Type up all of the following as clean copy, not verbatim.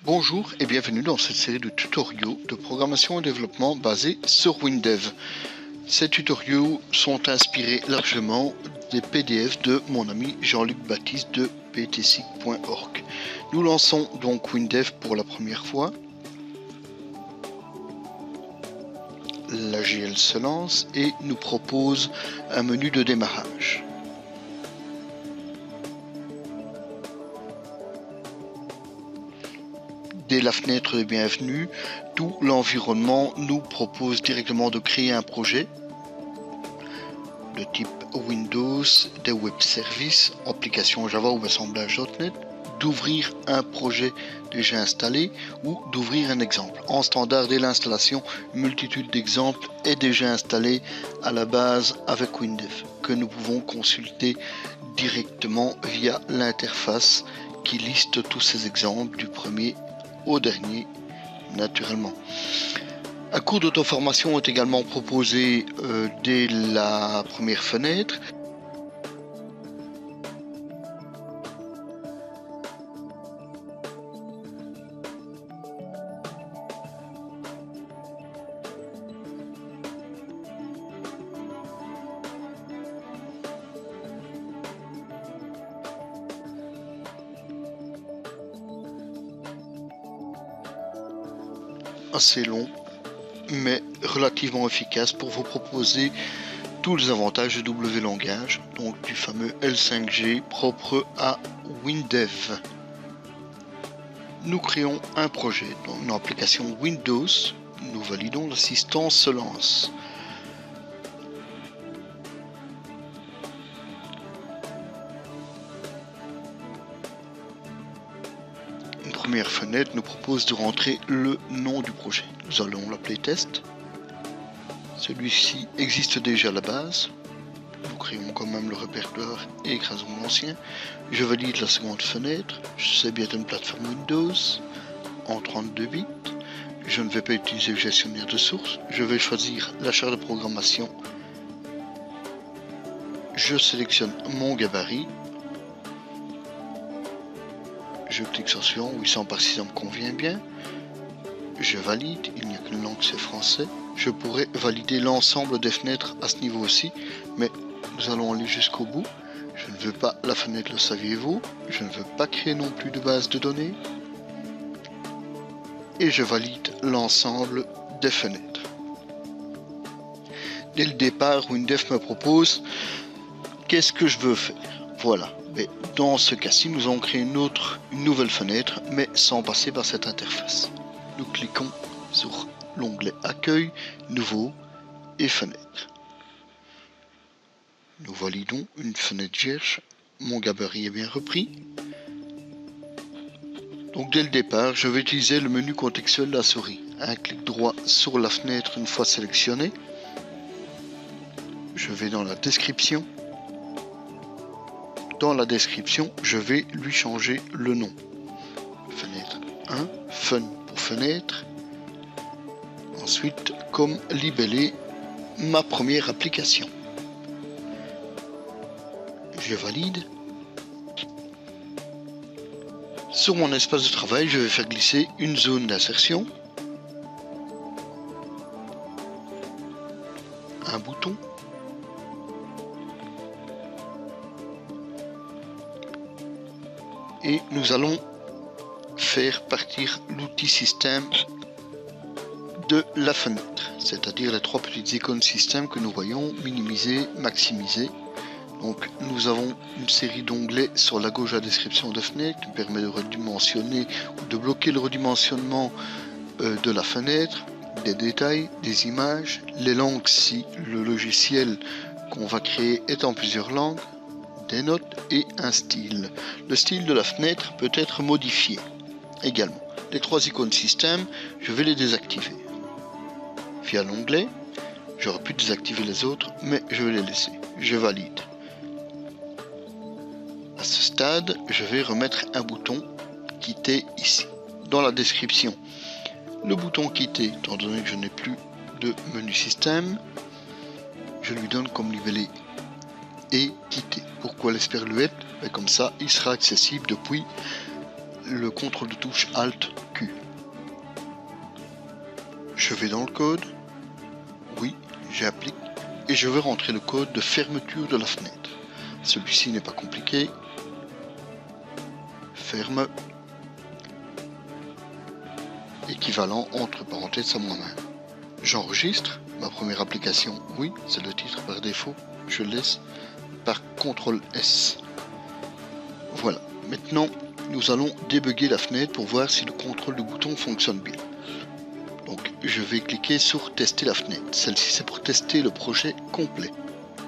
Bonjour et bienvenue dans cette série de tutoriaux de programmation et développement basés sur WinDev. Ces tutoriaux sont inspirés largement des PDF de mon ami Jean-Luc Baptiste de ptsic.org. Nous lançons donc WinDev pour la première fois. L'AGL se lance et nous propose un menu de démarrage. Dès la fenêtre de bienvenue, tout l'environnement nous propose directement de créer un projet de type Windows, des web services, applications Java ou assemblage.net, d'ouvrir un projet déjà installé ou d'ouvrir un exemple. En standard, dès l'installation, une multitude d'exemples est déjà installée à la base avec WinDev, que nous pouvons consulter directement via l'interface qui liste tous ces exemples du premier au dernier, naturellement. Un cours d'auto-formation est également proposé dès la première fenêtre. Assez long, mais relativement efficace pour vous proposer tous les avantages de W langage, donc du fameux L5G propre à WinDev. Nous créons un projet dans une application Windows, nous validons, l'assistance se lance. Une première fenêtre nous propose de rentrer le nom du projet. Nous allons l'appeler test. Celui-ci existe déjà à la base. Nous créons quand même le répertoire et écrasons l'ancien. Je valide la seconde fenêtre. C'est bien une plateforme Windows en 32 bits. Je ne vais pas utiliser le gestionnaire de source. Je vais choisir la charge de programmation. Je sélectionne mon gabarit. Je clique sur suivant, 800 par 600 me convient bien. Je valide, il n'y a qu'une langue, c'est français. Je pourrais valider l'ensemble des fenêtres à ce niveau aussi, mais nous allons aller jusqu'au bout. Je ne veux pas la fenêtre, le saviez-vous. Je ne veux pas créer non plus de base de données. Et je valide l'ensemble des fenêtres. Dès le départ, WinDev me propose qu'est-ce que je veux faire. Voilà. Mais dans ce cas-ci, nous allons créer une nouvelle fenêtre, mais sans passer par cette interface. Nous cliquons sur l'onglet Accueil, Nouveau et Fenêtre. Nous validons une fenêtre vierge. Mon gabarit est bien repris. Donc dès le départ, je vais utiliser le menu contextuel de la souris. Un clic droit sur la fenêtre une fois sélectionnée. Je vais dans la description. Dans la description, je vais lui changer le nom. Fenêtre 1, Fun pour fenêtre. Ensuite, comme libellé, ma première application. Je valide. Sur mon espace de travail, je vais faire glisser une zone d'insertion. Un bouton. Et nous allons faire partir l'outil système de la fenêtre, c'est-à-dire les trois petites icônes système que nous voyons, minimiser, maximiser. Donc nous avons une série d'onglets sur la gauche à la description de fenêtre qui permet de redimensionner ou de bloquer le redimensionnement de la fenêtre, des détails, des images, les langues si le logiciel qu'on va créer est en plusieurs langues, des notes et un style. Le style de la fenêtre peut être modifié également. Les trois icônes système, je vais les désactiver. Via l'onglet, j'aurais pu désactiver les autres, mais je vais les laisser. Je valide. À ce stade, je vais remettre un bouton quitter ici. Dans la description, le bouton quitter, étant donné que je n'ai plus de menu système, je lui donne comme libellé et quitter. Pourquoi l'esperluette? Comme ça, il sera accessible depuis le contrôle de touche Alt Q. Je vais dans le code, oui, j'applique, et je vais rentrer le code de fermeture de la fenêtre. Celui-ci n'est pas compliqué. Ferme. Équivalent entre parenthèses à moi-même. J'enregistre ma première application, oui, c'est le titre par défaut, je le laisse par CTRL S. Voilà, maintenant nous allons débugger la fenêtre pour voir si le contrôle du bouton fonctionne bien. Donc je vais cliquer sur tester la fenêtre. Celle-ci c'est pour tester le projet complet.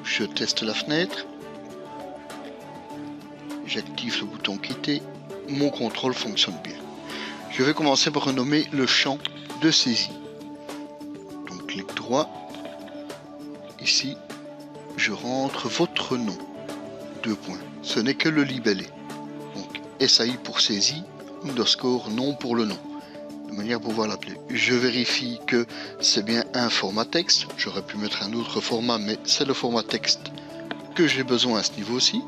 Je teste la fenêtre. J'active le bouton quitter. Mon contrôle fonctionne bien. Je vais commencer par renommer le champ de saisie. Donc clic droit. Ici, je rentre votre nom. 2 points. Ce n'est que le libellé. Donc SAI pour saisie, underscore nom pour le nom. De manière à pouvoir l'appeler. Je vérifie que c'est bien un format texte. J'aurais pu mettre un autre format, mais c'est le format texte que j'ai besoin à ce niveau-ci.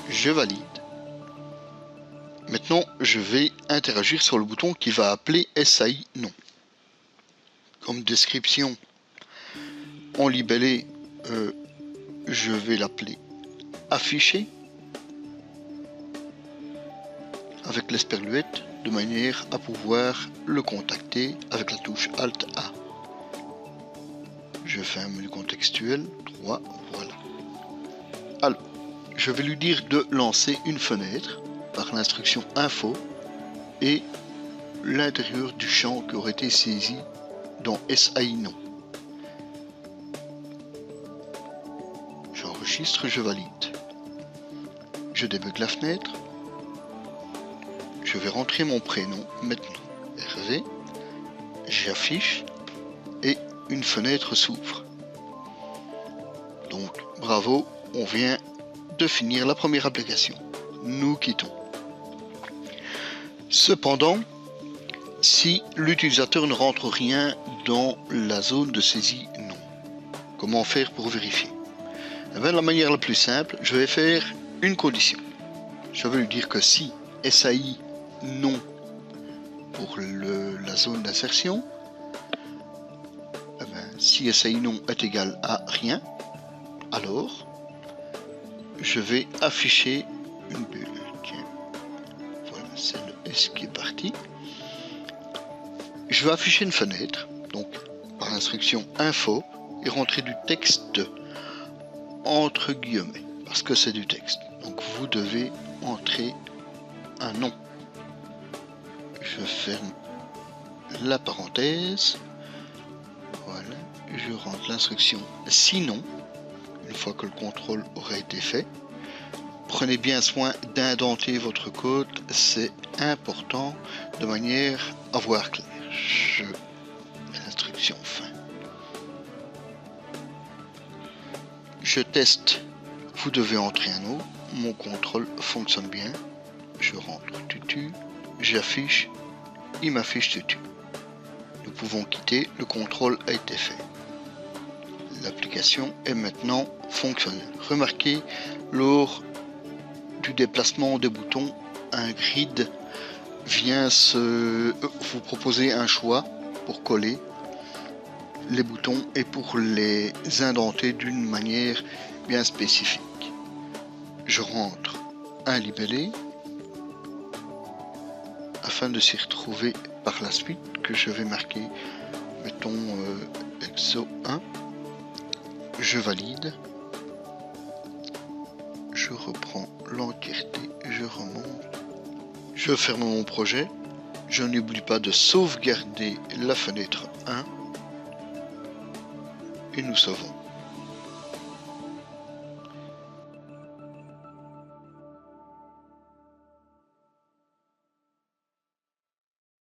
Je valide. Maintenant, je vais interagir sur le bouton qui va appeler SAI nom. Comme description, en libellé, je vais l'appeler afficher avec l'esperluette de manière à pouvoir le contacter avec la touche Alt A. Je fais un menu contextuel 3, voilà. Alors, je vais lui dire de lancer une fenêtre par l'instruction info et l'intérieur du champ qui aurait été saisi dans SAI nom. J'enregistre, je valide. Je débug la fenêtre. Je vais rentrer mon prénom maintenant. Hervé. J'affiche et une fenêtre s'ouvre. Donc bravo, on vient de finir la première application. Nous quittons. Cependant, si l'utilisateur ne rentre rien dans la zone de saisie non, comment faire pour vérifier? Eh bien, la manière la plus simple, je vais faire une condition. Je vais lui dire que si SAI non pour la zone d'insertion, eh bien, si SAI non est égal à rien, alors je vais afficher une bulle. Tiens. Voilà, c'est le S qui est parti. Je vais afficher une fenêtre, donc par l'instruction info, et rentrer du texte entre guillemets, parce que c'est du texte. Donc vous devez entrer un nom. Je ferme la parenthèse. Voilà, je rentre l'instruction sinon, une fois que le contrôle aura été fait. Prenez bien soin d'indenter votre code, c'est important de manière à voir clair. Je mets l'instruction fin. Je teste, vous devez entrer un mot, mon contrôle fonctionne bien. Je rentre tutu, j'affiche, il m'affiche tutu. Nous pouvons quitter, le contrôle a été fait. L'application est maintenant fonctionnelle. Remarquez, lors du déplacement des boutons, un grid vient vous proposer un choix pour coller les boutons et pour les indenter d'une manière bien spécifique. Je rentre un libellé afin de s'y retrouver par la suite, que je vais marquer, mettons exo 1. Je valide. Je reprends l'entièreté, je remonte. Je ferme mon projet. Je n'oublie pas de sauvegarder la fenêtre 1. Et nous sauvons.